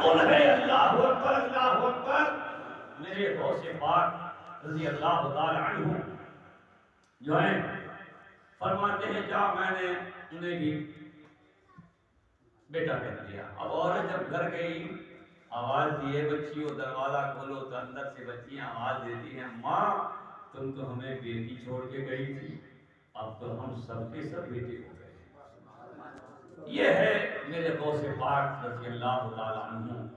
تغافل ہے. اللہ اکبر اللہ اکبر. میرے غوث پاک رضی اللہ تعالی عنہ جو ہے فرماتے ہیں جا میں نے انہیں بھی بیٹا کہہ دیا. اب عورت جب گھر گئی آواز دیے بچیوں دروازہ کھولو تو اندر سے بچیاں آواز دیتی ہیں ماں تم تو ہمیں بیٹی چھوڑ کے گئی تھی اب تو ہم سب کے سب بیٹے ہو گئے. یہ ہے میرے غوث پاک رضی اللہ تعالی عنہ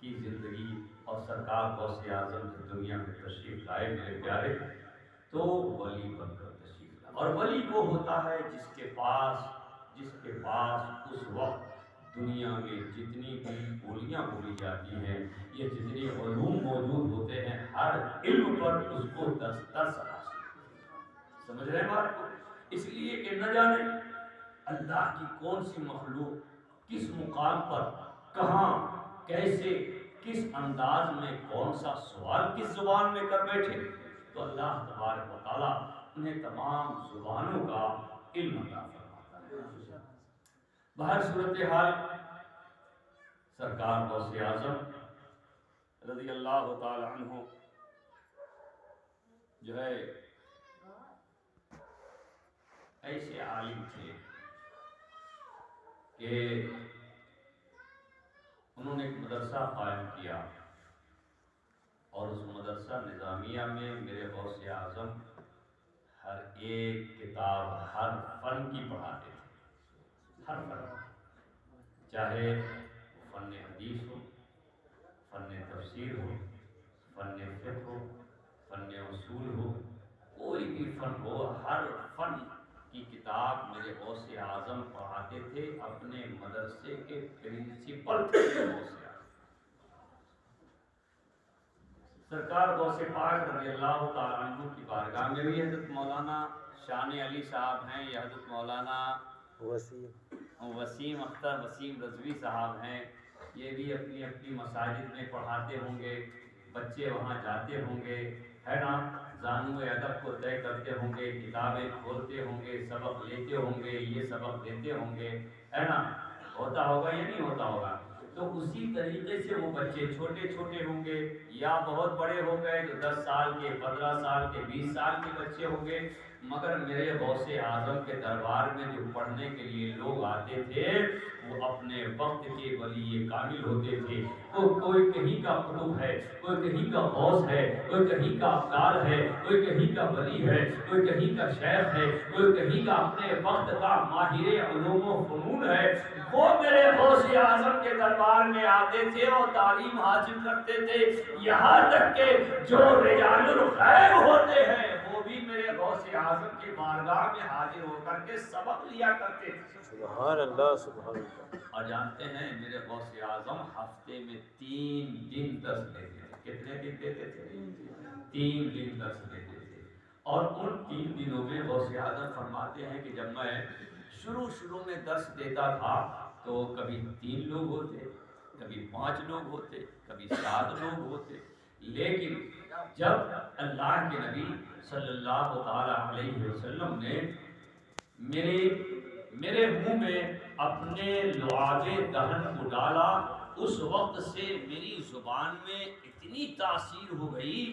کی زندگی اور سرکار غوث اعظم کی دنیا میں تشریف لائے میرے پیارے. تو ولی بن کر تشریف لائے. اور ولی وہ ہوتا ہے جس کے پاس اس وقت دنیا میں جتنی بھی بولیاں بولی جاتی ہیں یہ جتنے علوم موجود ہوتے ہیں ہر علم پر اس کو دسترس حاصل. سمجھ رہے ہیں بات کو؟ اس لیے کہ نہ جانے اللہ کی کون سی مخلوق کس مقام پر کہاں کیسے کس انداز میں کون سا سوال کس زبان میں کر بیٹھے. تو اللہ تبارک و تعالیٰ انہیں تمام زبانوں کا علم عطا فرماتا ہے. باہر صورتحال سرکار غوث اعظم رضی اللہ تعالی عنہ جو ہے ایسے عالم تھے کہ انہوں نے ایک مدرسہ قائم کیا اور اس مدرسہ نظامیہ میں میرے غوث اعظم ہر ایک کتاب ہر فن کی پڑھاتے تھے. ہر فن چاہے فن حدیث ہو فن تفسیر ہو فن فقہ ہو فن اصول ہو کوئی بھی فن ہو ہر فن کی کتاب میرے غوث اعظم پڑھاتے تھے. اپنے مدرسے کے پرنسپل تھے غوث اعظم. سرکار غوث پاک رضی اللہ تعالیٰ عنہ کی بارگاہ میں بھی حضرت مولانا شان علی صاحب ہیں یا حضرت مولانا وسیم اختر وسیم رضوی صاحب ہیں. یہ بھی اپنی اپنی مساجد میں پڑھاتے ہوں گے بچے وہاں جاتے ہوں گے ہے نا زانو ادب کو طے کرتے ہوں گے کتابیں کھولتے ہوں گے سبق لیتے ہوں گے یہ سبق دیتے ہوں گے ہے نا ہوتا ہوگا یا نہیں ہوتا ہوگا. تو اسی طریقے سے وہ بچے چھوٹے چھوٹے ہوں گے یا بہت بڑے ہو گئے تو 10 سال کے 15 سال کے 20 سال کے بچے ہوں گے. مگر میرے غوث اعظم کے دربار میں جو پڑھنے کے لیے لوگ آتے تھے وہ اپنے وقت کے ولی کامل ہوتے تھے. کوئی کہیں کا قطب ہے کوئی کہیں کا غوث ہے کوئی کہیں کا ابدال ہے کوئی کہیں کا ولی ہے کوئی کہیں کا شیخ ہے کوئی کہیں کا اپنے وقت کا ماہر علوم و فنون ہے. وہ میرے غوث اعظم کے دربار میں آتے تھے اور تعلیم حاصل کرتے تھے. یہاں تک کہ جو رجال الغیب ہوتے ہیں وہ بھی میرے غوث اعظم کی بارگاہ میں حاضر ہو کر کے سبق لیا کرتے تھے. سبحان اللہ سبحان اللہ. اور جانتے ہیں میرے غوث اعظم ہفتے میں 3 دن درس دیتے تھے. کتنے دن دیتے تھے؟ 3 دن درس دیتے تھے. اور ان 3 دنوں میں غوث اعظم فرماتے ہیں کہ جب میں شروع میں درس دیتا تھا تو کبھی 3 لوگ ہوتے کبھی 5 لوگ ہوتے کبھی 7 لوگ ہوتے. لیکن جب اللہ کے نبی صلی اللہ تعالی علیہ وسلم نے میرے منہ میں اپنے لعاب دہن کو ڈالا اس وقت سے میری زبان میں اتنی تاثیر ہو گئی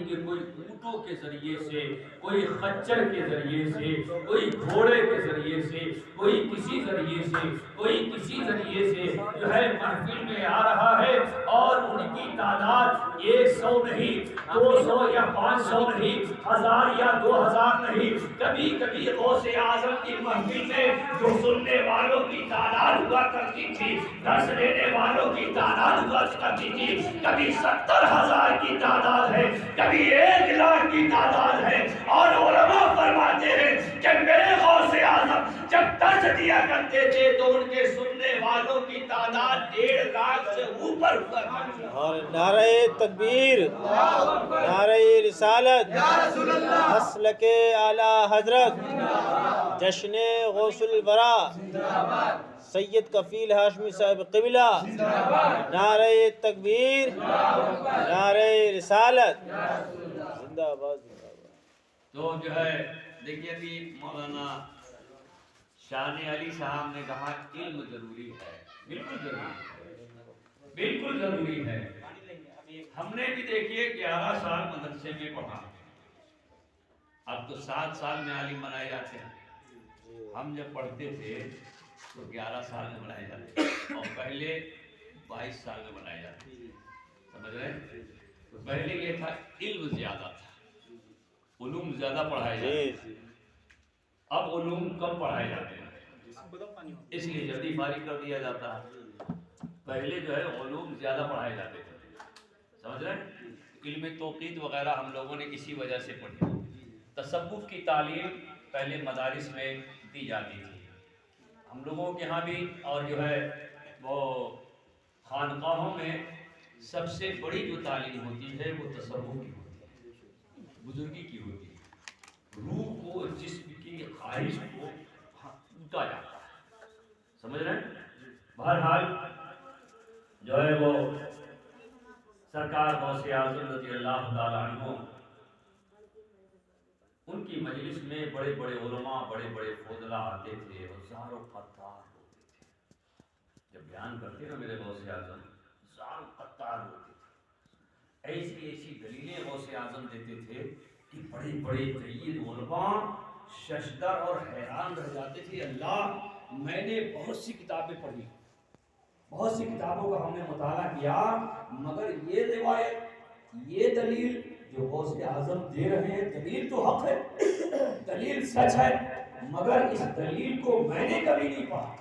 کہ کوئی اونٹوں کے ذریعے سے کوئی خچر کے ذریعے سے کوئی گھوڑے کے ذریعے سے کوئی کسی ذریعے سے جو ہے محفل میں آ رہا ہے. اور ان کی تعداد 100 نہیں 200 یا 500 نہیں 1000 یا 2000 نہیں. کبھی غوث اعظم کی محفل میں جو سننے والوں کی تعداد ہوا کرتی تھی درس لینے والوں کی تعداد ہوا کرتی تھی کبھی 70,000 کی تعداد ہے کبھی 1 لاکھ کی تعداد ہے. اور علماء فرماتے ہیں کہ میرے غوث اعظم جب درس دیا کرتے تھے تو ان کے سننے والوں کی تعداد 1.5 لاکھ سے اوپر ہوا کرتی تھی. اور نعرہ تکبیر نعرہ رسالت مسلک اعلی حضرت جشن غوث الورا سید کفیل ہاشمی صاحب قبلہ نعرہ تکبیر نعرہ رسالت زندہ آباد. تو جو ہے دیکھیے ابھی مولانا شان علی صاحب نے کہا علم ضروری ہے. بالکل ضروری ہے. بالکل ضروری ہے۔ ہم نے بھی دیکھیے 11 سال مدرسے میں پڑھا، اب تو 7 سال میں عالم بنائے جاتے ہیں، ہم جب پڑھتے تھے تو 11 سال میں بنائے جاتے اور پہلے 22 سال میں بنائے جاتے، سمجھ رہے ہیں؟ تو پہلے یہ تھا علم زیادہ تھا، علوم زیادہ پڑھائے جاتے، اب علوم کم پڑھائے جاتے ہیں، اس لیے جلدی فارغ کر دیا جاتا ہے۔ پہلے جو ہے علوم زیادہ پڑھائے جاتے تھے، سمجھ رہے ہیں؟ علم توقیت وغیرہ ہم لوگوں نے اسی وجہ سے پڑھی۔ تصوف کی تعلیم پہلے مدارس میں دی جاتی تھی، ہم لوگوں کے ہاں بھی، اور جو ہے وہ خانقاہوں میں سب سے بڑی جو تعلیم ہوتی ہے وہ تصوف کی ہوتی ہے، بزرگی کی ہوتی ہے، روح کو، جسم کی خواہش کو ٹوٹا جاتا ہے، سمجھ رہے ہیں؟ بہرحال جو ہے وہ سرکار غوث اعظم رضی اللہ تعالیٰ عنہ، ان کی مجلس میں بڑے بڑے علماء، بڑے بڑے فضلاء آتے تھے، ہزاروں قطار ہوتے تھے، جب بیان کرتے نا میرے غوث اعظم ہزاروں قطار ہوتے تھے، ایسی ایسی دلیلیں غوث اعظم دیتے تھے کہ بڑے بڑے جید علماء ششدر اور حیران رہ جاتے تھے۔ اللہ، میں نے بہت سی کتابیں پڑھی، بہت سی کتابوں کا ہم نے مطالعہ کیا، مگر یہ روایت، یہ دلیل جو غوث اعظم دے رہے ہیں، دلیل تو حق ہے، دلیل سچ ہے، مگر اس دلیل کو میں نے کبھی نہیں پڑھا،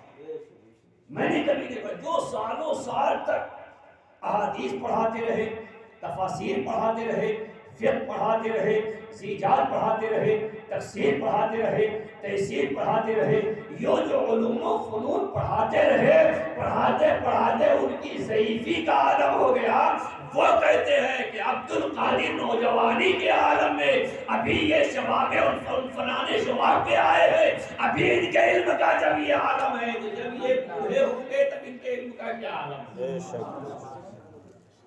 میں نے کبھی نہیں پڑھا۔ جو سالوں سال تک احادیث پڑھاتے رہے، تفاسیر پڑھاتے رہے، فقہ پڑھاتے رہے، زیجات پڑھاتے رہے، تفسیر پڑھاتے رہے، تفسیر پڑھاتے رہے، یہ جو علوم و فنون پڑھاتے رہے، پڑھاتے پڑھاتے ان کی ضعیفی کا عالم ہو گیا۔ وہ کہتے ہیں کہ عبد القادر نوجوانی کے عالم میں، ابھی یہ شباب فنانے شباب پہ آئے ہیں، ابھی ان کے علم کا جب یہ عالم ہے، تو جب یہ بوڑھے ہوں گے تب ان کے علم کا کیا عالم ہے؟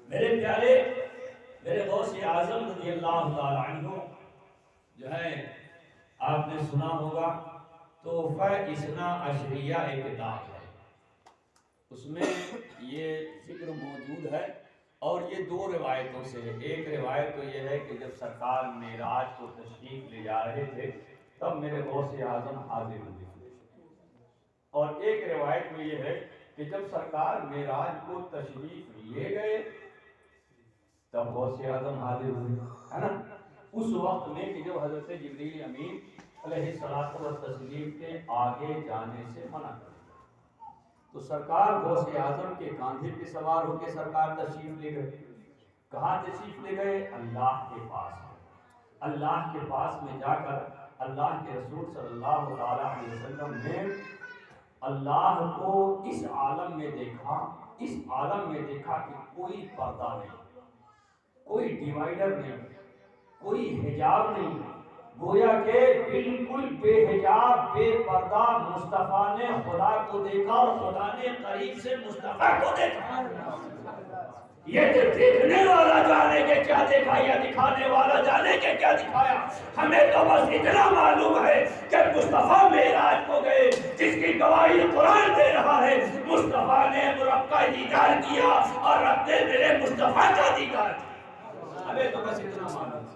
میرے پیارے، میرے غوث اعظم رضی اللہ تعالیٰ عنہ جو ہے، آپ نے سنا ہوگا تحفہ اثنا عشریہ ایک کتاب ہے، اس میں یہ ذکر موجود ہے، اور یہ 2 روایتوں سے ہے۔ ایک روایت تو یہ ہے کہ جب سرکار معراج کو تشریف لے جا رہے تھے تب میرے غوث اعظم حاضر ہوئے، اور ایک روایت میں یہ ہے کہ جب سرکار معراج کو تشریف لے گئے تب غوث اعظم حاضر ہوئے، ہے نا؟ اس وقت میں کہ جب حضرت جبریل امین علیہ الصلوۃ والتسلیم کے آگے جانے سے منع کر دیا، تو سرکار غوث اعظم کے کاندھے پہ سوار ہو کے سرکار تشریف لے گئے۔ کہاں تشریف لے گئے؟ اللہ کے پاس۔ اللہ کے پاس میں جا کر اللہ کے رسول صلی اللہ علیہ وسلم نے اللہ کو اس عالم میں دیکھا، اس عالم میں دیکھا کہ کوئی پردہ نہیں، کوئی ڈیوائیڈر نہیں، کوئی حجاب نہیں، گویا کہ بالکل بے حجاب، بے پردہ مصطفیٰ نے خدا کو دیکھا، اور خدا نے قریب سے مصطفیٰ کو دیکھا۔ یہ دیکھنے والا جانے کے کیا دیکھا، یا دکھانے والا جانے کے کیا دکھایا، ہمیں تو بس اتنا معلوم ہے کہ مصطفیٰ معراج کو گئے، جس کی گواہی قرآن دے رہا ہے، مصطفیٰ نے رب کا دیدار کیا اور رب نے میرے مصطفیٰ کا دیدار کیا، ہمیں تو بس اتنا معلوم ہے۔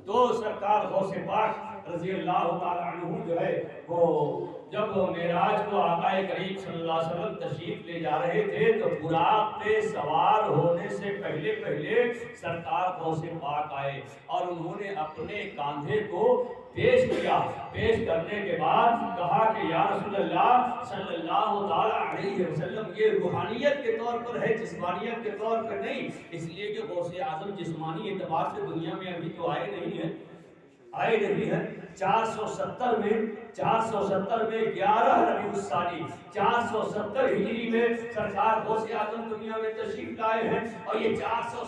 تو سرکار غوث پاک رضی اللہ تعالیٰ عنہ جو ہے وہ جب معراج کو آقا کریم صلی اللہ علیہ وسلم تشریف لے جا رہے تھے تو براق پہ سوار ہونے سے پہلے سرکار غوث پاک آئے، اور انہوں نے اپنے کاندھے کو پیش کیا۔ پیش کرنے کے بعد کہا کہ یا رسول اللہ صلی اللہ تعالیٰ علیہ وسلم، یہ روحانیت کے طور پر ہے، جسمانیت کے طور پر نہیں، اس لیے کہ غوث اعظم جسمانی اعتبار سے دنیا میں ابھی تو آئے نہیں ہیں، 470 میں 11 ربیع الثانی 470 ہجری میں سرکار غوث اعظم دنیا میں تشریف لائے ہیں، اور یہ 400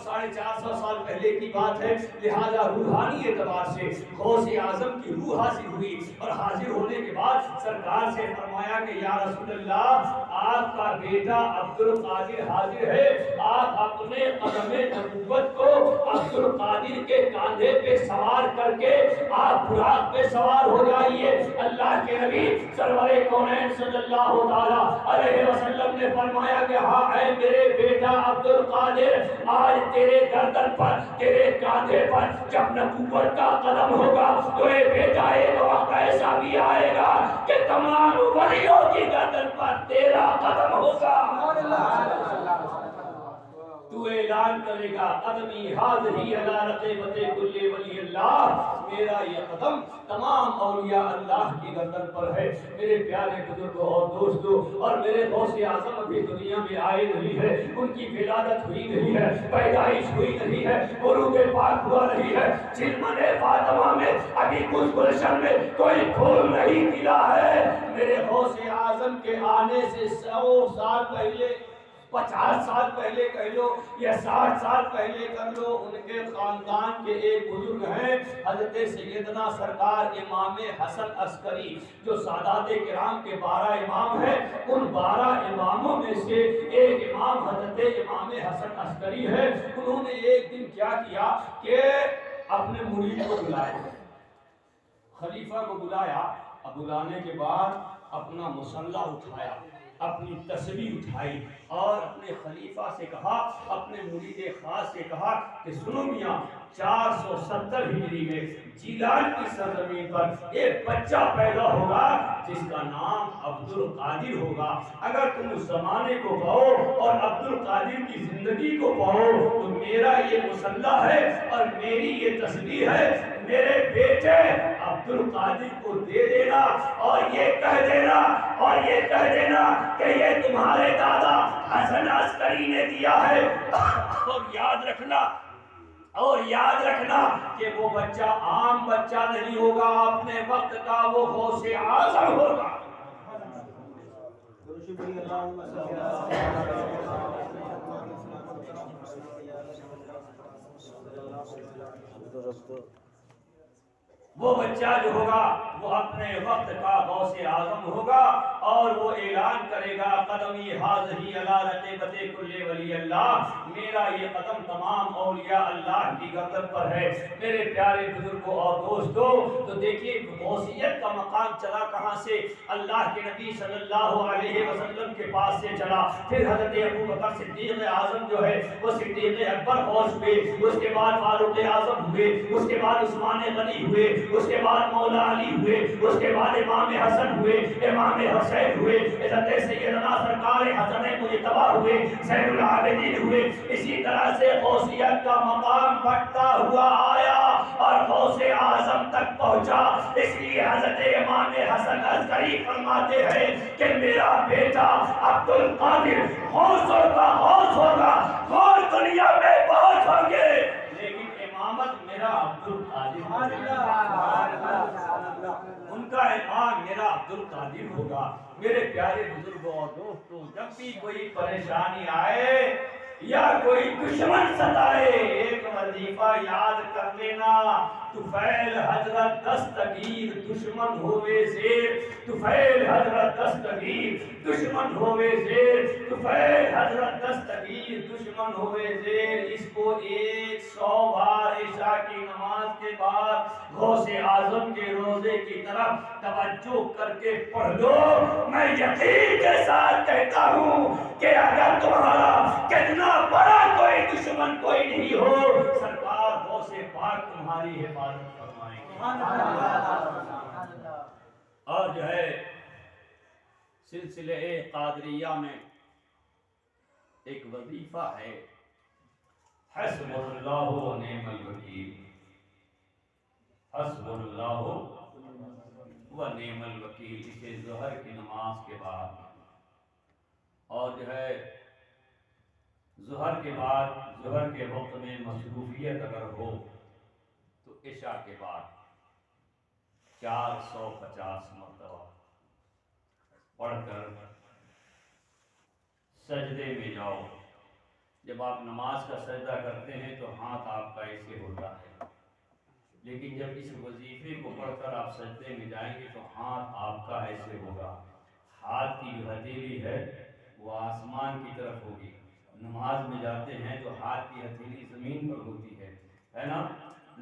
سال پہلے کی بات ہے، لہذا روحانی اعتبار سے غوث اعظم کی روح حاضر ہوئی، اور حاضر ہونے کے بعد سرکار سے فرمایا کہ یا رسول اللہ، آپ کا بیٹا عبد القادر حاضر ہے، آپ اپنے قدم نبوت کو عبد القادر کے کاندھے پہ سوار کر کے آپ براق پہ سوار ہو جائیے۔ اللہ کے نبی سرور کونین صلی اللہ تعالیٰ علیہ وسلم نے فرمایا کہ ہاں اے میرے بیٹا عبد القادر، آج تیرے گردن پر، تیرے کاندھے پر جب نبوت کا قدم ہوگا تو اے بیٹا ایک وقت ایسا بھی آئے گا کہ تمام ولیوں کی گردن پر تیرا قدم ہوگا۔ تو اعلان کرے گا قدمی حاضری علی رقبت کل ولی اللہ، میرا یہ قدم تمام اولیاء اللہ کی گردن پر ہے۔ میرے پیارے بزرگوں اور دوستوں، اور میرے غوث اعظم ابھی دنیا میں آئے نہیں ہے، ان کی ولادت ہوئی نہیں ہے، پیدائش ہوئی نہیں ہے، عروج پاک ہوا نہیں ہے، چلمن فاطمہ میں ابھی کچھ گلشن میں کوئی پھول نہیں کھلا ہے۔ میرے غوث اعظم کے آنے سے 100 سال پہلے، 50 سال پہلے کہہ لو یا 60 سال پہلے کر لو، ان کے خاندان کے ایک بزرگ ہیں حضرت سیدنا سرکار امام حسن عسکری، جو سادات کرام کے 12 امام ہیں، ان 12 اماموں میں سے ایک امام حضرت امام حسن عسکری ہے۔ انہوں نے ایک دن کیا کیا کہ اپنے مرید کو بلایا، خلیفہ کو بلایا، اب بلانے کے بعد اپنا مسلح اٹھایا، اپنی تسبیح اٹھائی اور اپنے خلیفہ سے کہا، اپنے مرید خاص سے کہا کہ سنو میاں، 470 ہجری میں جیلان کی سرزمین پر ایک بچہ پیدا ہوگا جس کا نام عبد القادر ہوگا۔ اگر تم اس زمانے کو پاؤ اور عبد القادر کی زندگی کو پاؤ تو میرا یہ مسلح ہے اور میری یہ تسبیح ہے، میرے بیٹے عبد القادر کو دے دینا اور یہ کہہ دینا کہ یہ تمہارے دادا حسن عسکری نے دیا ہے۔ اور یاد رکھنا کہ وہ بچہ عام بچہ نہیں ہوگا، اپنے وقت کا وہ غوث اعظم ہوگا۔ وہ بچہ جو ہوگا وہ اپنے وقت کا غوث اعظم ہوگا اور وہ اعلان کرے گا قدمی حاضری علی رقبت کل ولی اللہ، میرا یہ قدم تمام اولیاء اللہ کی گردن پر ہے۔ میرے پیارے بزرگوں اور دوستوں، تو دیکھیے غوثیت کا مقام چلا کہاں سے؟ اللہ کے نبی صلی اللہ علیہ وسلم کے پاس سے چلا، پھر حضرت ابو بکر صدیق اعظم جو ہے وہ صدیق اکبر غوث ہوئے، اس کے بعد فاروق اعظم ہوئے، اس کے بعد عثمان غنی ہوئے، اس کے بعد مولا علی ہوئے، اس کے بعد امام حسن ہوئے، امام حسین ہوئے، حضرت سیدنا سرکار حسن مجتبی ہوئے، زین العابدین ہوئے۔ اسی طرح سے غوثیت کا مقام بڑھتا ہوا آیا اور غوث اعظم تک پہنچا۔ اس لیے حضرت امام حسن عسکری فرماتے ہیں کہ میرا بیٹا عبد القادر غوثوں کا غوث ہوگا، غوث دنیا میں بہت ہوں گے لیکن امامت میرا عبد القادر، ان کا امام میرا عبد القادر ہوگا۔ میرے پیارے بزرگوں اور دوستوں، جب بھی کوئی پریشانی آئے یا کوئی دشمن ستائے، ایک وظیفہ یاد کر لینا، طفیل حضرت دستگیر دشمن ہوئے زیر، طفیل حضرت دستگیر دشمن ہوئے زیر، طفیل حضرت دستگیر دشمن ہوئے زیر۔ اس کو 100 بار عشاء کی نماز کے بعد غوث اعظم کے روزے کی طرف توجہ کر کے پڑھ لو۔ میں یقین کے ساتھ کہتا ہوں کہ اگر تمہارا کتنا بڑا کوئی دشمن کوئی نہیں ہو، سرکار غوث پاک تمہاری حفاظت فرمائیں گے۔ اور جو ہے سلسلہ قادریہ میں ایک وظیفہ ہے، حسب اللہ و نعم الوکیل، حسب اللہ و نعم الوکیل، اسے ظہر کی نماز کے بعد، اور جو ہے ظہر کے بعد، ظہر کے وقت میں مصروفیت اگر ہو تو عشاء کے بعد 450 مرتبہ پڑھ کر سجدے میں جاؤ۔ جب آپ نماز کا سجدہ کرتے ہیں تو ہاتھ آپ کا ایسے ہوتا ہے، لیکن جب اس وظیفے کو پڑھ کر آپ سجدے میں جائیں گے تو ہاتھ آپ کا ایسے ہوگا، ہاتھ کی جو ہتھیلی ہے وہ آسمان کی طرف ہوگی۔ نماز میں جاتے ہیں تو ہاتھ کی ہتھیلی زمین پر ہوتی ہے نا،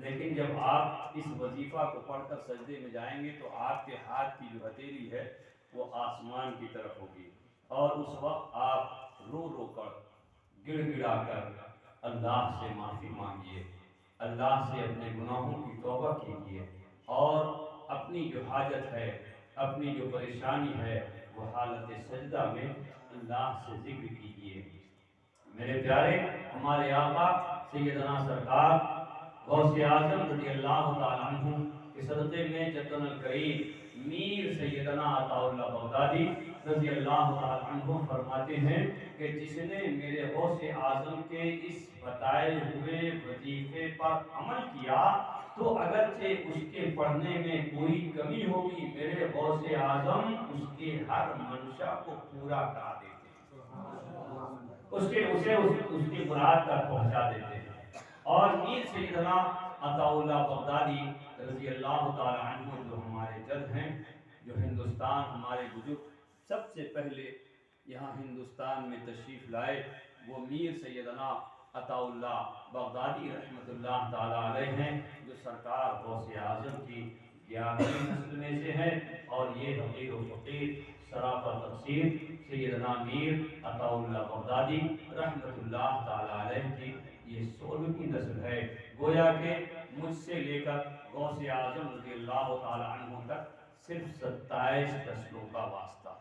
لیکن جب آپ اس وظیفہ کو پڑھ کر سجدے میں جائیں گے تو آپ کے ہاتھ کی جو ہتھیلی ہے وہ آسمان کی طرف ہوگی، اور اس وقت آپ رو رو کر گڑ گڑا کر اللہ سے معافی مانگیے، اللہ سے اپنے گناہوں کی توبہ کیجیے، اور اپنی جو حاجت ہے، اپنی جو پریشانی ہے، وہ حالت سجدہ میں اللہ سے ذکر کیجیے۔ میرے پیارے، ہمارے آقا سیدنا سرکار غوث اعظم رضی اللہ تعالیٰ عنہ کے صدقے میں جدن الکریم میر سیدنا عطا اللہ بغدادی رضی اللہ تعالیٰ عنہ فرماتے ہیں کہ جس نے میرے غوث اعظم کے اس بتائے ہوئے وظیفے پر عمل کیا تو اگرچہ اس کے پڑھنے میں کوئی کمی ہوگی، میرے غوث اعظم اس کے ہر منشا کو پورا کرا دیتے ہیں، اس کی مراد تک پہنچا دیتے ہیں۔ اور میر سیدنا عطا اللہ بغدادی رضی اللہ تعالی عنہ جو ہمارے جد ہیں، جو ہندوستان ہمارے بزرگ سب سے پہلے یہاں ہندوستان میں تشریف لائے، وہ میر سیدنا عطا اللہ بغدادی رحمۃ اللہ تعالی علیہ ہیں، جو سرکار غوث اعظم کی 11ویں نسل میں سے ہیں، اور یہ حقیر و فقیر سراپا تفسیر سیدنا میر عطا اللہ بغدادی رحمۃ اللہ تعالی علیہ کی یہ 16ویں نسل ہے۔ گویا کہ مجھ سے لے کر غوث اعظم رضی اللہ تعالی عنہ تک صرف 27 نسلوں کا واسطہ ہے،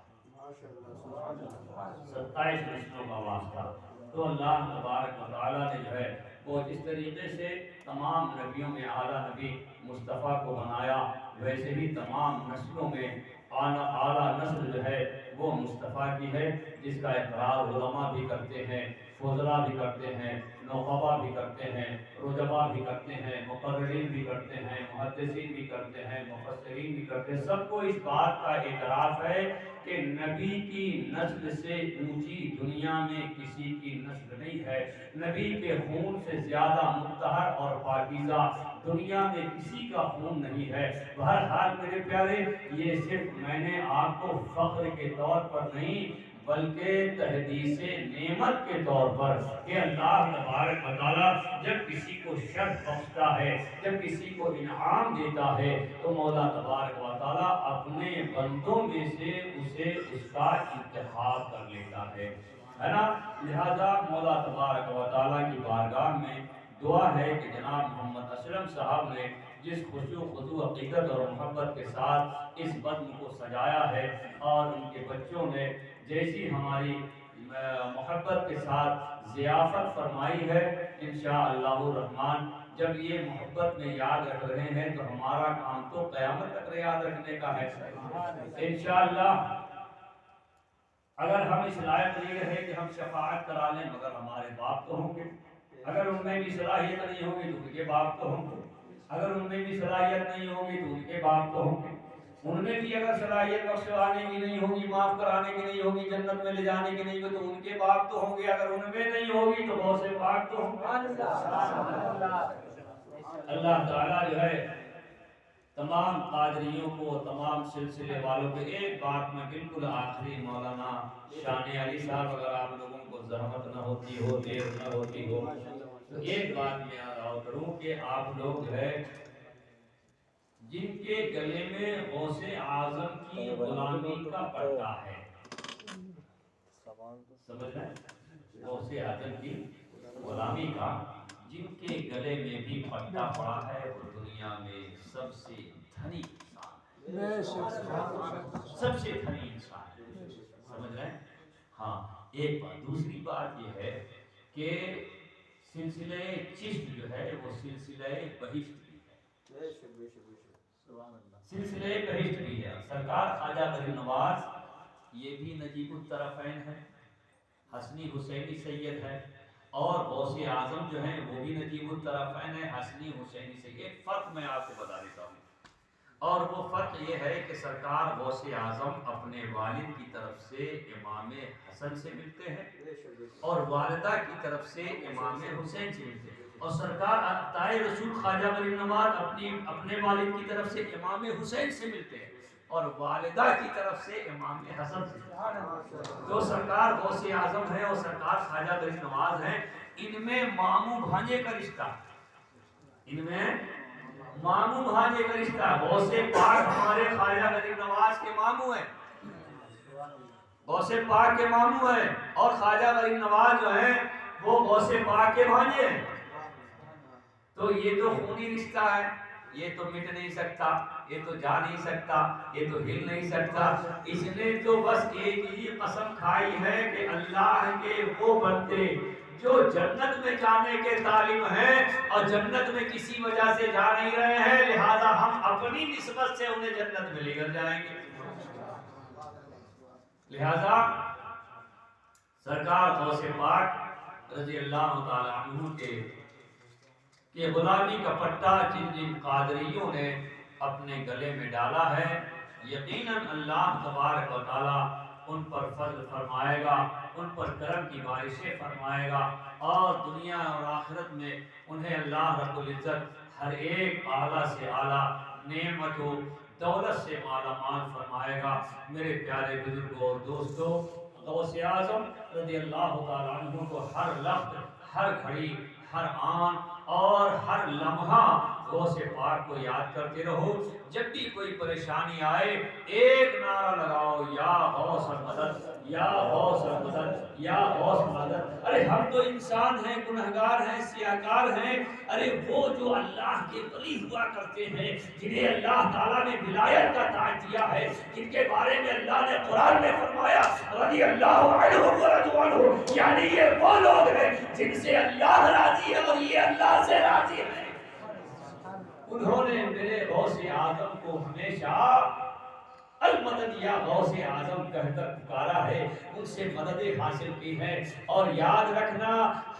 27 نسلوں کا واسطہ۔ تو اللہ تبارک و تعالیٰ نے جو ہے وہ جس طریقے سے تمام نبیوں میں اعلیٰ نبی مصطفیٰ کو بنایا، ویسے ہی تمام نسلوں میں اعلیٰ نسل جو ہے وہ مصطفیٰ کی ہے، جس کا اقرار علماء بھی کرتے ہیں، فضلاء بھی کرتے ہیں، نقبا بھی کرتے ہیں، رجبا بھی کرتے ہیں، مقررین بھی کرتے ہیں، محدثین بھی کرتے ہیں، مفسرین بھی کرتے ہیں۔ سب کو اس بات کا اعتراف ہے کہ نبی کی نسل سے اونچی دنیا میں کسی کی نسل نہیں ہے، نبی کے خون سے زیادہ مطہر اور پاکیزہ دنیا میں کسی کا خون نہیں ہے۔ بہرحال میرے پیارے، یہ صرف میں نے آپ کو فخر کے طور پر نہیں بلکہ تحدیث نعمت کے طور پر کہ اللہ تبارک و تعالیٰ جب کسی کو شرف بخشتا ہے، جب کسی کو انعام دیتا ہے تو مولا تبارک و تعالیٰ اپنے بندوں میں سے اسے اس کا انتخاب کر لیتا ہے نا۔ لہذا مولا تبارک و تعالیٰ کی بارگاہ میں دعا ہے کہ جناب محمد اسلم صاحب نے جس خشوع خضوع عقیدت اور محبت کے ساتھ اس بزم کو سجایا ہے، اور ان کے بچوں نے جیسی ہماری محبت کے ساتھ ضیافت فرمائی ہے، انشاءاللہ الرحمن جب یہ محبت میں یاد رکھ رہے ہیں تو ہمارا کام تو قیامت تک یاد رکھنے کا ہے انشاءاللہ۔ اگر ہم اس لائق نہیں رہے کہ ہم شفاعت کرا لیں، مگر ہمارے باپ تو ہوں گے، اگر ان میں بھی صلاحیت نہیں ہوگی تو ان کے باپ تو ہوں گے، اگر ان میں بھی صلاحیت نہیں ہوگی تو ان کے باپ تو ہوں گے، ان میں بھی اگر صلاحیت بخشوانے کی نہیں ہوگی، معاف کرانے کی نہیں ہوگی، جنت میں لے جانے کی نہیں ہوگی تو ان کے باپ تو ہوں گے، اگر ان میں نہیں ہوگی تو غوث پاک تو ہوں گے۔ اللہ تعالیٰ جو ہے تمام قادریوں کو، تمام سلسلے والوں کو ایک بات میں بالکل آخری مولانا شان علی صاحب، اگر آپ لوگوں کو زحمت نہ ہوتی ہو، دیر نہ ہوتی ہو تو ایک بات میں آراؤ کروں کہ آپ لوگ جو ہے جن کے گلے میں غوث اعظم کی غلامی کا پٹا ہے، سمجھ رہے ہیں؟ غوث اعظم کی غلامی کا جن کے گلے میں بھی پٹا پڑا ہے وہ دنیا میں سب سے دھنی انسان ہے، سب سے دھنی انسان ہے، سمجھ رہے ہیں؟ ہاں ایک بات، دوسری بات یہ ہے کہ سلسلہ چشت جو ہے وہ سلسلہ بہشت بھی ہے، سلسلہ بہشت بھی ہے۔ سرکار خواجہ غریب نواز یہ بھی نجیب الطرفین ہے، حسنی حسینی سید ہے، اور غوث اعظم جو ہیں وہ بھی نجیب الطرفین ہے، حسنی حسینی سید۔ ایک فرق میں آپ کو بتا دیتا ہوں، اور وہ فرق یہ ہے کہ سرکار غوث اعظم اپنے والد کی طرف سے امام حسن سے ملتے ہیں اور والدہ کی طرف سے امام حسین سے ملتے ہیں، اور سرکار عطائے رسول خواجہ غریب نواز اپنے والد کی طرف سے امام حسین سے ملتے ہیں اور والدہ کی طرف سے امام حسن سے۔ جو سرکار غوث اعظم ہے اور سرکار خواجہ غریب نواز ہیں، ان میں ماموں بھانجے کا رشتہ، ان میں ماموں بھانجے کا رشتہ ہے۔ غوث پاک ہمارے خواجہ غریب نواز کے ماموں ہیں، غوث پاک کے ماموں ہیں، اور خواجہ غریب نواز جو ہیں وہ غوث پاک کے بھانجے ہیں۔ تو یہ تو خونی رشتہ ہے، یہ تو مٹ نہیں سکتا، یہ تو جا نہیں سکتا، یہ تو ہل نہیں سکتا۔ اس نے تو بس ایک ہی قسم کھائی ہے کہ اللہ کے وہ بندے جو جنت میں جانے کے طالب ہیں اور جنت میں کسی وجہ سے جا نہیں رہے ہیں، لہذا ہم اپنی نسبت سے انہیں جنت میں لے کر جائیں گے۔ لہذا سرکار غوث پاک رضی اللہ تعالی عنہ کے غلامی کا پٹا جن قادریوں نے اپنے گلے میں ڈالا ہے، یقیناً اللہ تبارک و تعالی ان پر فضل فرمائے گا، ان پر کرم کی بارشیں فرمائے گا، اور دنیا اور آخرت میں انہیں اللہ رب العزت ہر ایک اعلیٰ سے اعلیٰ نعمت و دولت سے مالا مال فرمائے گا۔ میرے پیارے بزرگوں اور دوستوں، غوث اعظم رضی اللہ تعالیٰ عنہ کو ہر لفظ، ہر گھڑی، ہر آن اور ہر لمحہ غوث پاک کو یاد کرتے رہو۔ جب بھی کوئی پریشانی آئے ایک نعرہ لگاؤ، یا غوث مدد، یا غوث مدد، یا غوث مدد۔ ارے ہم تو انسان ہیں، گنہگار ہیں، سیاہکار ہیں۔ ارے وہ جو اللہ کے ولی ہوا کرتے ہیں، جنہیں اللہ تعالیٰ نے ولایت کا تاج دیا ہے، جن کے بارے میں اللہ نے قرآن میں فرمایا رضی اللہ عنہ ورضوا عنہ، یعنی یہ وہ لوگ ہیں جن سے اللہ راضی ہے اور یہ اللہ سے راضی ہے۔ انہوں نے میرے غوث اعظم کو ہمیشہ المدد یا غوث اعظم کہہ کر پکارا ہے، ان سے مدد حاصل کی ہے۔ اور یاد رکھنا،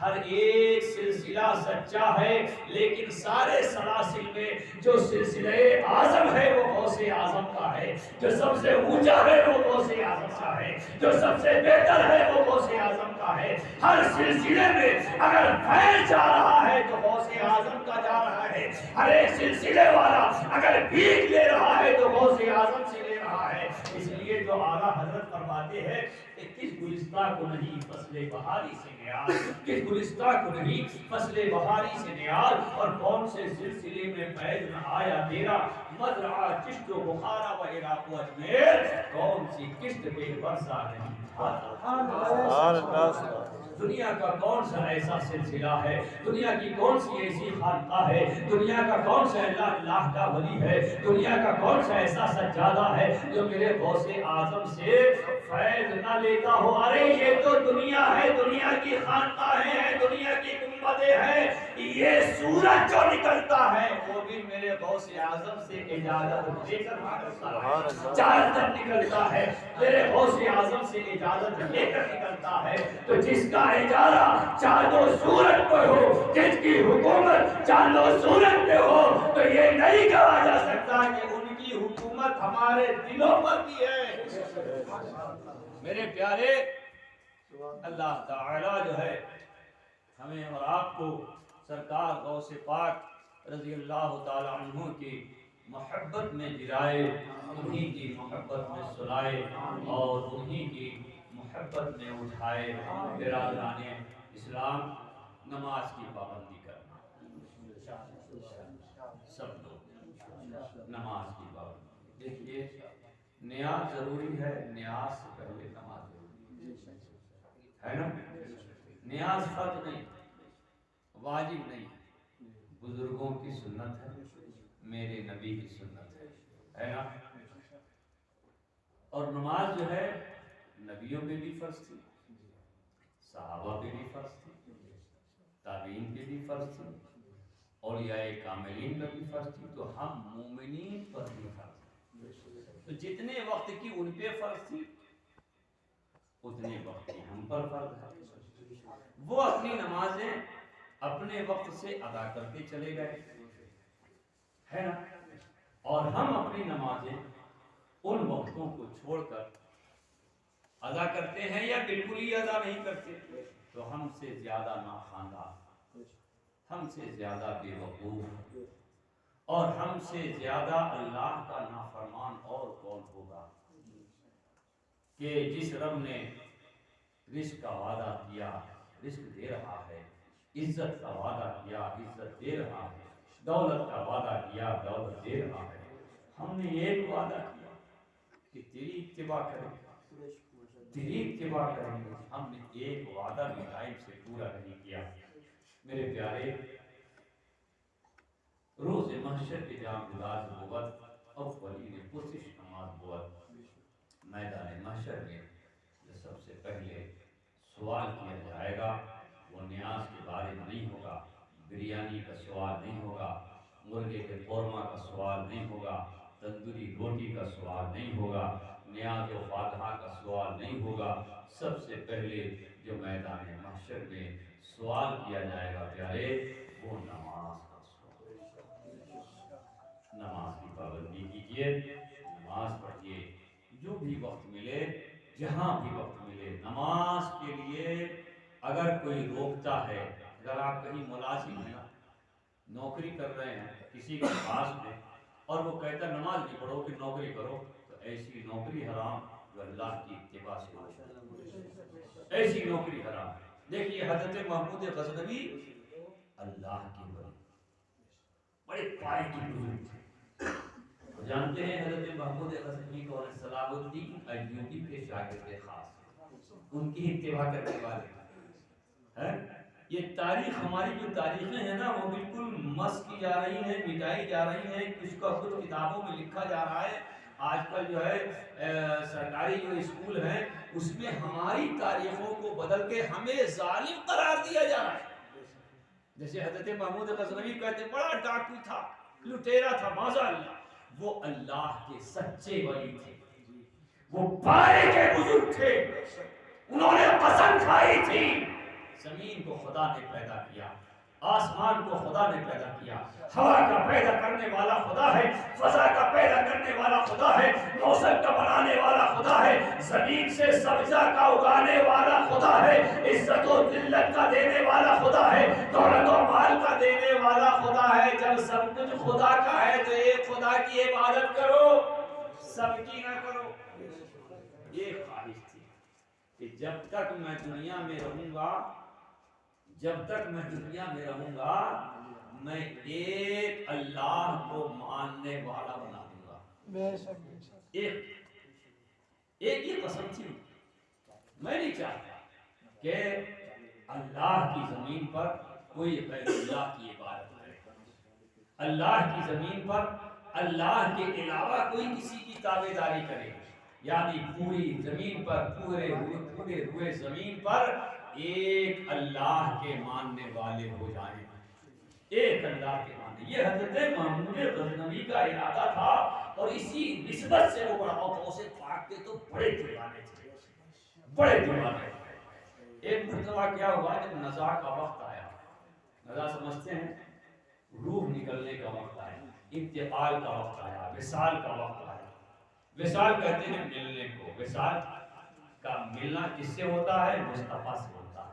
ہر ایک سلسلہ سچا ہے، لیکن سارے سلاسل میں جو سلسلہ اعظم ہے وہ غوث اعظم کا ہے، جو سب سے اونچا ہے وہ غوث اعظم کا ہے، جو سب سے بہتر ہے وہ غوث اعظم کا ہے۔ ہر سلسلے میں اگر فیض جا رہا ہے تو غوث اعظم کا جا رہا ہے، ہر ایک سلسلے والا اگر بھیک لے رہا ہے تو غوث اعظم سے لے رہا ہے۔ اس لیے جو اعلیٰ حضرت فرماتے ہیں کہ کس گلستہ کو نہیں فصل بہاری سے نیاز، کس گلستہ کو نہیں فصل بہاری سے نیاز، اور کون سے سلسلے میں فیض نہ آیا تیرا، مزرعہ چشت و بخارا و عراق و اجمیر، کون سی قسط پہ برسا نہیں دنیا کا کون سا ایسا سلسلہ ہے، دنیا کی کون سی ایسی خانقاہ ہے، دنیا کا کون سا اللہ کا ولی ہے، دنیا کا کون سا ایسا سجادہ ہے جو میرے غوث اعظم سے فیض نہ لیتا ہو۔ ارے یہ تو دنیا ہے، دنیا کی خانقاہیں ہیں، دنیا کی گنبدیں ہیں، یہ سورج جو نکلتا ہے وہ بھی میرے غوث اعظم سے اجازت لے کر نکلتا ہے۔ چاند جب نکلتا ہے میرے غوث اعظم سے اجازت لے کر نکلتا ہے۔ تو جس کا اجارہ چاند و سورج پہ ہو، جس کی حکومت چاند و سورج پہ ہو، تو یہ نہیں کہا جا سکتا کہ ان کی حکومت ہمارے دلوں پر بھی ہے۔ میرے پیارے، اللہ تعالی جو ہے ہمیں اور آپ کو سرکار غوث پاک رضی اللہ تعالی عنہ کی محبت میں گرائے، انہی کی محبت میں سلائے اور انہی کی محبت میں اٹھائے۔ برادران اسلام، نماز کی پابندی کرنا، سب لوگ نماز کی پابندی۔ دیکھیے، نیاز ضروری ہے، نیاز سے پہلے نماز ضروری ہے نا؟ نیاز فرض نہیں، واجب نہیں، بزرگوں کی سنت ہے، میرے نبی کی سنت ہے نا؟ اور نماز جو ہے نبیوں پہ بھی فرض تھی، صحابہ پہ بھی فرض تھی، تابعین پہ بھی فرض تھی، اولیاء کاملین پہ بھی فرض تھی، تو ہم مومنین پر بھی فرض تھی۔ تو جتنے وقت کی ان پہ فرض تھی اتنے وقت کی ہم پر فرض ہے۔ وہ اپنی نمازیں اپنے وقت سے ادا کرتے چلے گئے، ہے نا؟ اور ہم اپنی نمازیں ان وقتوں کو چھوڑ کر ادا کرتے ہیں یا بالکل ہی ادا نہیں کرتے، تو ہم سے زیادہ ناخواندہ، ہم سے زیادہ بے وقوف اور ہم سے زیادہ اللہ کا نافرمان اور کون ہوگا کہ جس رب نے رزق کا وعدہ کیا رزق دے رہا ہے، عزت کا وعدہ کیا عزت دے رہا ہے، دولت کا وعدہ کیا، دولت دے رہا ہے۔ ہم نے ایک وعدہ کیا کہ تیری اتباع کریں گے، تیری اتباع کریں گے، ہم نے ایک وعدہ بھی ٹائم سے پورا نہیں کیا۔ میرے پیارے، روز محشر کے جام گلاس بوت اولین پرسش نماز بوت، میدان محشر میں جو سب سے پہلے سوال کیا جائے گا وہ نیاز کے بارے میں نہیں ہوگا، بریانی کا سوال نہیں ہوگا، مرغے کے قورمہ کا سوال نہیں ہوگا، تندوری روٹی کا سوال نہیں ہوگا، نیاز و فاتحہ کا سوال نہیں ہوگا۔ سب سے پہلے جو میدان محشر میں سوال کیا جائے گا پیارے، وہ نماز کا سوال۔ نماز کی پابندی کیجیے، نماز پڑھیے، جو بھی وقت ملے، جہاں بھی وقت ملے نماز کے لیے۔ اگر کوئی روکتا ہے، اگر آپ کہیں ملازم ہیں، نوکری کر رہے ہیں کسی کے پاس میں، اور وہ کہتا ہے نماز نہیں پڑھو کہ نوکری کرو، تو ایسی نوکری حرام جو اللہ کی اتباع سے ہو، ایسی نوکری حرام۔ دیکھیے حضرت محمود غزنوی اللہ کے ولی، بڑے پائے کی بزرگ تھے۔ جانتے ہیں حضرت محمود غزنوی کو صلاح الدین ایوبی کے شاگرد خاص، ان کی اتباع کرنے والے ہیں۔ یہ تاریخ، ہماری جو تاریخیں ہیں نا وہ بالکل مس کی جا رہی ہیں، مٹائی جا رہی ہیں، کچھ کا کچھ کتابوں میں لکھا جا رہا ہے۔ آج کل جو ہے سرکاری جو اسکول ہیں اس میں ہماری تاریخوں کو بدل کے ہمیں ظالم قرار دیا جا رہا ہے۔ جیسے حضرت محمود غزنوی کہتے ہیں بڑا ڈاکو تھا، لٹیرا تھا، معاذ اللہ، وہ اللہ کے سچے ولی تھے، وہ پائے کے بزرگ تھے، انہوں نے قسم کھائی تھی زمین کو خدا نے پیدا کیا، آسمان کو خدا نے پیدا کیا، ہوا کا پیدا کرنے والا خدا ہے، فضا کا پیدا کرنے والا خدا ہے، موسم کا بنانے والا خدا ہے، زمین سے سبزہ کا اگانے والا خدا ہے، عزت و ذلت کا دینے والا خدا ہے، دولت و مال کا دینے والا خدا ہے۔ جب سب کچھ خدا کا ہے تو ایک خدا کی عبادت کرو، سب کی نہ کرو۔ یہ خواہش تھی کہ جب تک میں دنیا میں رہوں گا، جب تک میں دنیا میں رہوں گا، میں ایک اللہ کو ماننے والا بنا دوں گا۔ ایک یہ قسم تھی، میں نہیں چاہتا کہ اللہ کی زمین پر کوئی غیر اللہ کی عبادت کرے، اللہ کی زمین پر اللہ کے علاوہ کوئی کسی کی تابعداری کرے، یعنی پوری زمین پر، پورے ہوئے زمین پر ایک اللہ کے ماننے والے ہو جائیں، ایک اللہ کے ماننے۔ یہ حضرت محمود غزنوی کا ارادہ تھا، اور اسی نسبت سے وہ بڑا اسے پاک کے تو بڑے دیوانے تھے، بڑے دیوانے تھے۔ ایک مرتبہ کیا ہوا، جب نزاع کا وقت آیا، نزاع سمجھتے ہیں، روح نکلنے کا وقت آیا، انتقال کا وقت آیا، وصال کا وقت آیا۔ وصال کہتے ہیں ملنے کو، وصال کا ملنا کس سے ہوتا ہے؟ مصطفیٰ سے ہوتا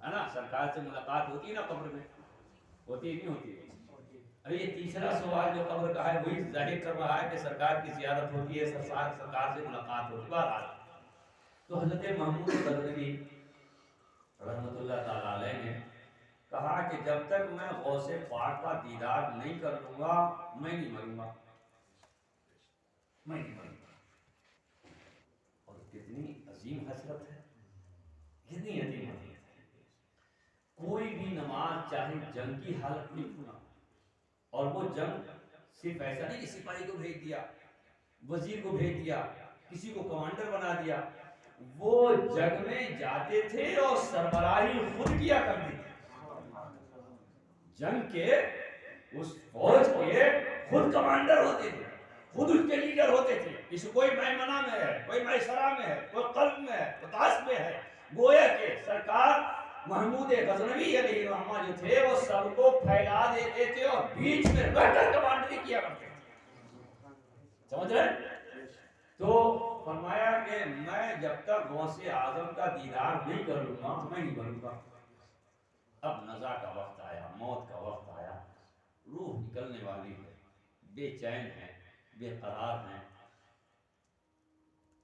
ہے نا؟ سرکار سے ملاقات ہوتی ہے نا قبر میں، ہوتی نہیں ہوتی؟ ارے یہ تیسرا سوال جو قبر کا ہے وہی ظاہر کر رہا ہے کہ سرکار کی زیارت ہوتی ہے، سرکار سے ملاقات ہوتی ہے۔ بہرحال تو حضرت محمود غزنوی رحمۃ اللہ تعالی علیہ نے کہا کہ جب تک میں غوث پاک کا دیدار نہیں کر لوں گا میں نہیں مروں گا، میں نہیں مروں گا۔ اور کتنی عظیم حسرت ہے، کتنی عظیم حسرت ہے۔ کوئی بھی نماز چاہے جنگ کی حالت میں کیوں نہ، اور وہ جنگ صرف ایسا نہیں کہ سپاہی کو بھیج دیا، وزیر کو بھیج دیا، کسی کو کمانڈر بنا دیا، وہ جنگ میں جاتے تھے اور سربراہی خود کیا کرتے تھے، جنگ کے اس فوج کے خود کمانڈر ہوتے تھے، خود اس کے لیڈر ہوتے تھے۔ اس کوئی میمنہ میں ہے، کوئی میسرہ میں ہے، کوئی قلب میں ہے، کوئی تاس میں ہے، گویا کہ سرکار محمود غزنوی علیہ الرحمہ جو تھے وہ سب کو پھیلا دیتے تھے اور بیچ میں رہ کر کمانڈری کیا کرتے تھے، سمجھ رہے؟ تو فرمایا کہ میں جب تک غوث اعظم کا دیدار نہیں کر لوں گا میں نہیں بنوں گا۔ اب نزا کا وقت آیا، موت کا وقت آیا، روح نکلنے والی ہے، بے چین ہے، بے قرار ہیں۔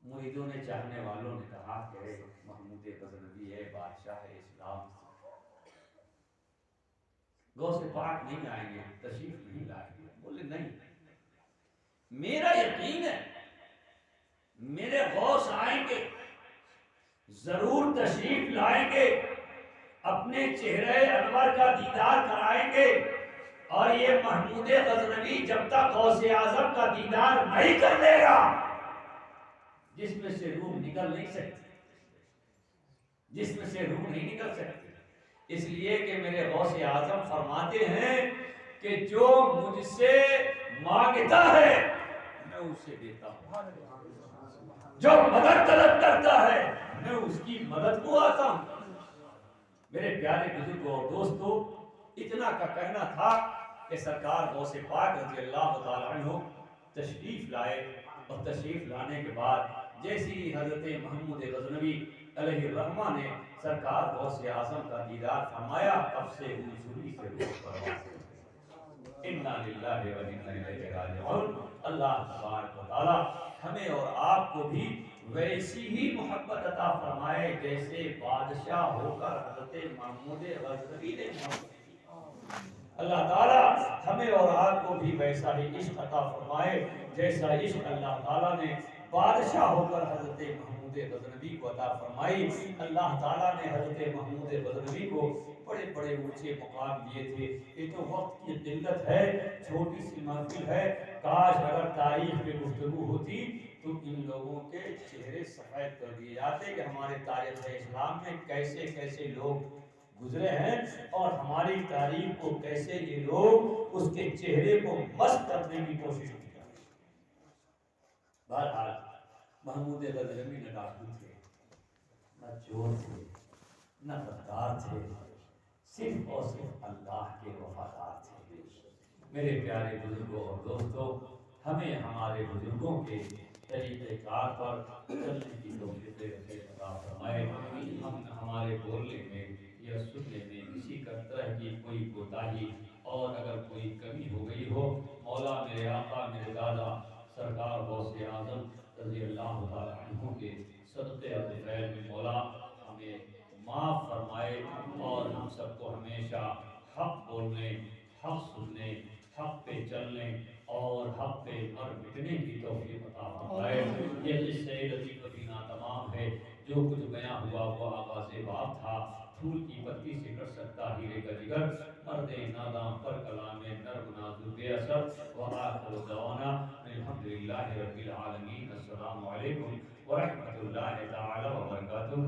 مریدوں نے، چاہنے والوں نے کہا کہ محمود غزنوی ہے، بادشاہ اسلام، غوث پاک نہیں آئیں گے، تشریف نہیں لائیں گے؟ بولے نہیں، میرا یقین ہے میرے غوث آئیں گے، ضرور تشریف لائیں گے، اپنے چہرے انور کا دیدار کرائیں گے، اور یہ محمود غزنوی جب تک غوث اعظم کا دیدار نہیں کر لے گا جس میں سے روح نکل نہیں سکتی، جس میں سے روح نہیں نکل سکتی۔ اس لیے کہ میرے غوث اعظم فرماتے ہیں کہ جو مجھ سے مانگتا ہے میں اسے دیتا ہوں، جو مدد طلب کرتا ہے میں اس کی مدد کو آتا ہوں۔ میرے پیارے بزرگوں اور دوستوں، اتنا کا کہنا تھا کہ سرکار غوث پاک رضی اللہ تعالیٰ عنہ تشریف لائے، اور تشریف لانے کے بعد جیسی حضرت محمود غزنوی علیہ الرحمہ نے سرکار غوث اعظم کا دیدار فرمایا، تب سے حضوری سے روح پرواز ہوئی۔ انا للہ و انا الیہ راجعون۔ اللہ تبارک و تعالی ہمیں اور آپ کو بھی ویسی ہی محبت عطا فرمائے جیسے بادشاہ ہو کر حضرت محمود غزنوی نے محبت کی۔ اللہ تعالی ہمیں اور آپ کو بھی ویسا ہی عشق عطا فرمائے جیسا عشق اللہ تعالی نے بادشاہ ہو کر حضرت محمود غزنوی کو عطا فرمائی۔ اللہ تعالیٰ نے حضرت محمود غزنوی کو بڑے بڑے اونچے مقام دیے تھے۔ یہ تو وقت کی قلت ہے، چھوٹی سی محفل ہے، کاش اگر تاریخ پہ گفتگو ہوتی تو ان لوگوں کے چہرے سفید کر دیے جاتے کہ ہمارے تاریخ اسلام میں کیسے کیسے لوگ گزرے ہیں اور ہماری تاریخ کو کیسے یہ لوگ اس کے چہرے کو مست کرنے کی کوشش کی۔ بہرحال محمود غزنوی نہ ڈاکو تھے، نہ چور تھے، نہ غدار تھے، صرف اور صرف اللہ کے وفادار تھے۔ میرے پیارے بزرگوں اور دوستوں، ہمیں ہمارے بزرگوں کے طریقہ کار پر چلنے کی توفیق عطا فرمائے۔ ہم ہمارے بولنے میں یا سننے میں کسی طرح کی کوئی کوتاہی اور اگر کوئی کمی ہو گئی ہو، مولا میرے آقا میرے دادا سرکار غوث اعظم رضی اللہ تعالیٰ عنہ کے صدقے فیض میں مولا ہمیں معاف فرمائے، اور ہم سب کو ہمیشہ حق بولنے، حق سننے، حق پہ چلنے اور حق پہ مر مٹنے کی توفیق عطا فرمائے۔ یہ قصہ لطیفہ تمام ہے، جو کچھ بیان ہوا وہ آغاز باب تھا، پھول کی پتی سے کر سکتا ہیرے کا جگر، مرد ناداں پر کلام نرم نازک بے اثر۔ وآخر دعوانا الحمدللہ رب العالمین۔ السلام علیکم ورحمۃ اللہ تعالی وبرکاتہ۔